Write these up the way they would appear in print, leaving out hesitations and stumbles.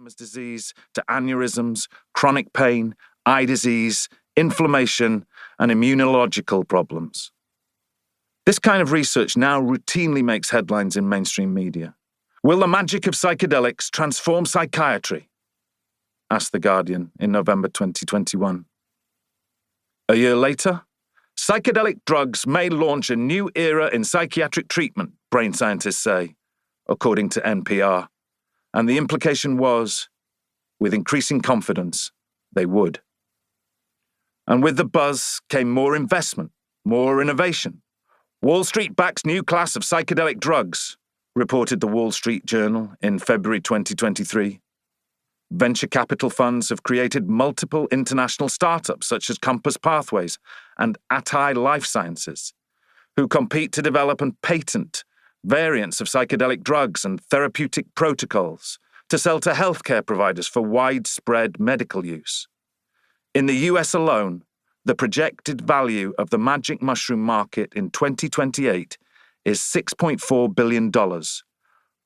Alzheimer's disease to aneurysms, chronic pain, eye disease, inflammation, and immunological problems. This kind of research now routinely makes headlines in mainstream media. Will the magic of psychedelics transform psychiatry? Asked The Guardian in November 2021. A year later, psychedelic drugs may launch a new era in psychiatric treatment, brain scientists say, according to NPR. And the implication was, with increasing confidence, they would. And with the buzz came more investment, more innovation. Wall Street backs new class of psychedelic drugs, reported the Wall Street Journal in February 2023. Venture capital funds have created multiple international startups such as Compass Pathways and Atai Life Sciences, who compete to develop and patent variants of psychedelic drugs and therapeutic protocols to sell to healthcare providers for widespread medical use. In the US alone, the projected value of the magic mushroom market in 2028 is $6.4 billion,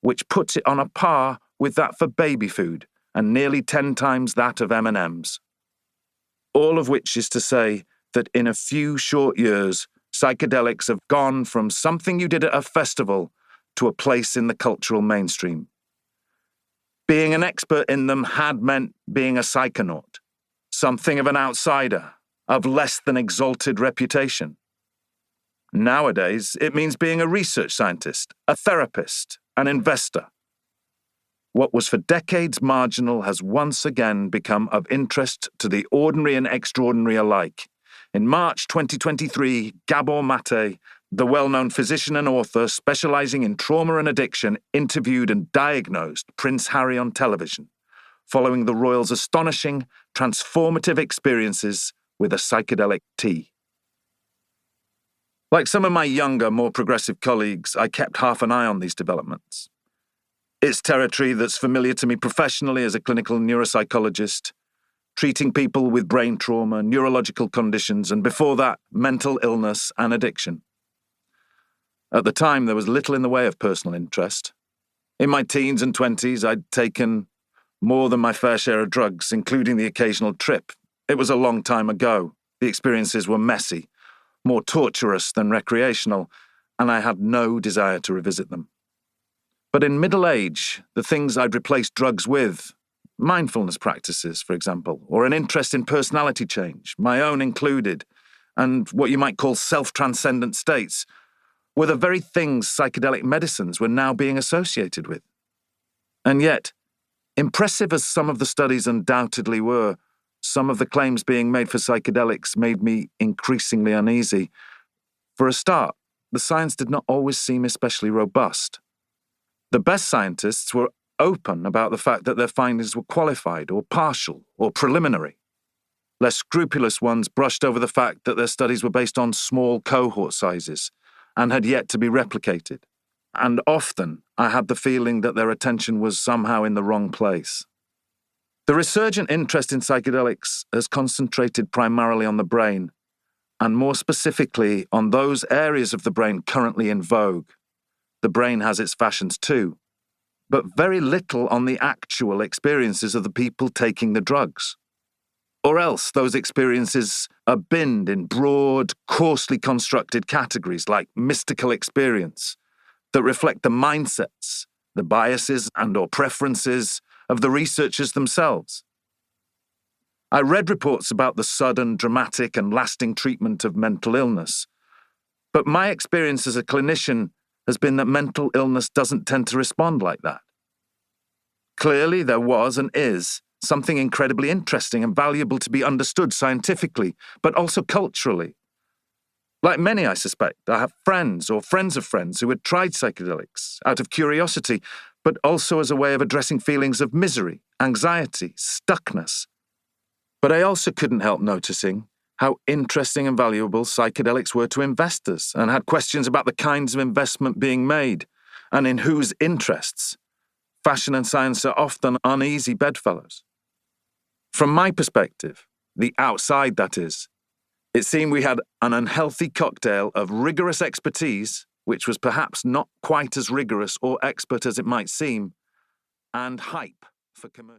which puts it on a par with that for baby food and nearly 10 times that of M&Ms. All of which is to say that in a few short years, psychedelics have gone from something you did at a festival to a place in the cultural mainstream. Being an expert in them had meant being a psychonaut, something of an outsider, of less than exalted reputation. Nowadays, it means being a research scientist, a therapist, an investor. What was for decades marginal has once again become of interest to the ordinary and extraordinary alike. In March 2023, Gabor Mate, the well-known physician and author specializing in trauma and addiction, interviewed and diagnosed Prince Harry on television, following the royal's astonishing, transformative experiences with a psychedelic tea. Like some of my younger, more progressive colleagues, I kept half an eye on these developments. It's territory that's familiar to me professionally as a clinical neuropsychologist, treating people with brain trauma, neurological conditions, and before that, mental illness and addiction. At the time, there was little in the way of personal interest. In my teens and 20s, I'd taken more than my fair share of drugs, including the occasional trip. It was a long time ago. The experiences were messy, more torturous than recreational, and I had no desire to revisit them. But in middle age, the things I'd replaced drugs with, mindfulness practices, for example, or an interest in personality change, my own included, and what you might call self-transcendent states, were the very things psychedelic medicines were now being associated with. And yet, impressive as some of the studies undoubtedly were, some of the claims being made for psychedelics made me increasingly uneasy. For a start, the science did not always seem especially robust. The best scientists were open about the fact that their findings were qualified or partial or preliminary. Less scrupulous ones brushed over the fact that their studies were based on small cohort sizes and had yet to be replicated. And often, I had the feeling that their attention was somehow in the wrong place. The resurgent interest in psychedelics has concentrated primarily on the brain, and more specifically on those areas of the brain currently in vogue. The brain has its fashions too, but very little on the actual experiences of the people taking the drugs. Or else those experiences are binned in broad, coarsely constructed categories like mystical experience that reflect the mindsets, the biases and/or preferences of the researchers themselves. I read reports about the sudden, dramatic and lasting treatment of mental illness, but my experience as a clinician has been that mental illness doesn't tend to respond like that. Clearly, there was and is something incredibly interesting and valuable to be understood scientifically, but also culturally. Like many, I suspect, I have friends or friends of friends who had tried psychedelics out of curiosity, but also as a way of addressing feelings of misery, anxiety, stuckness. But I also couldn't help noticing how interesting and valuable psychedelics were to investors and had questions about the kinds of investment being made and in whose interests. Fashion and science are often uneasy bedfellows. From my perspective, the outside that is, it seemed we had an unhealthy cocktail of rigorous expertise, which was perhaps not quite as rigorous or expert as it might seem, and hype for commercial.